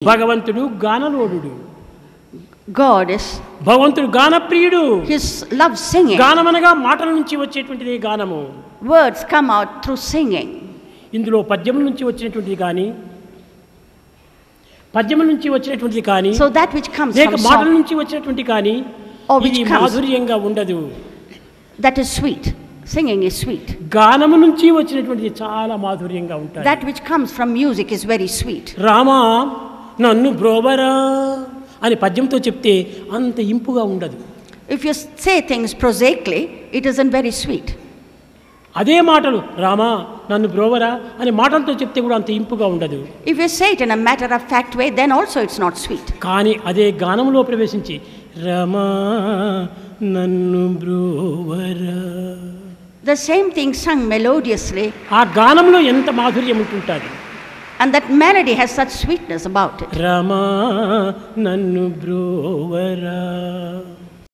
భగవంతుడు గానలోడుడు. God is, భగవంతుడు గానప్రియుడు. His love singing. గానమనగా మాటల నుంచి వచ్చేటువంటిది గానము. Words come out through singing. ఇందులో పద్యముల నుంచి వచ్చినటువంటిది కానీ పద్యముల నుంచి వచ్చినటువంటిది కానీ So that which comes లేక from మాటల song, నుంచి వచ్చినటువంటి కానీ or which ఇది comes, మాధుర్యంగా ఉండదు. that is sweet. Singing is sweet. గానము నుంచి వచ్చినటువంటిది చాలా మాధుర్యంగా ఉంటుంది. That which comes from music is very sweet. Rama నన్ను బ్రోవరా అని పద్యంతో చెప్తే అంత ఇంపుగా ఉండదు. If you say things prosaically, it isn't very sweet. అదే మాటలు రామా నన్ను బ్రోవరా అని మాటలతో చెప్తే కూడా అంత ఇంపుగా ఉండదు. If you say it in a matter of fact way, then also it's not sweet. కానీ అదే గానంలో ప్రవేశించి రామా నన్ను బ్రోవరా, The same thing sung melodiously, ఆ గానంలో ఎంత మాధుర్యం ఉంటుంటుంది. and that melody has such sweetness about it. Rama నన్ను బ్రోవరా.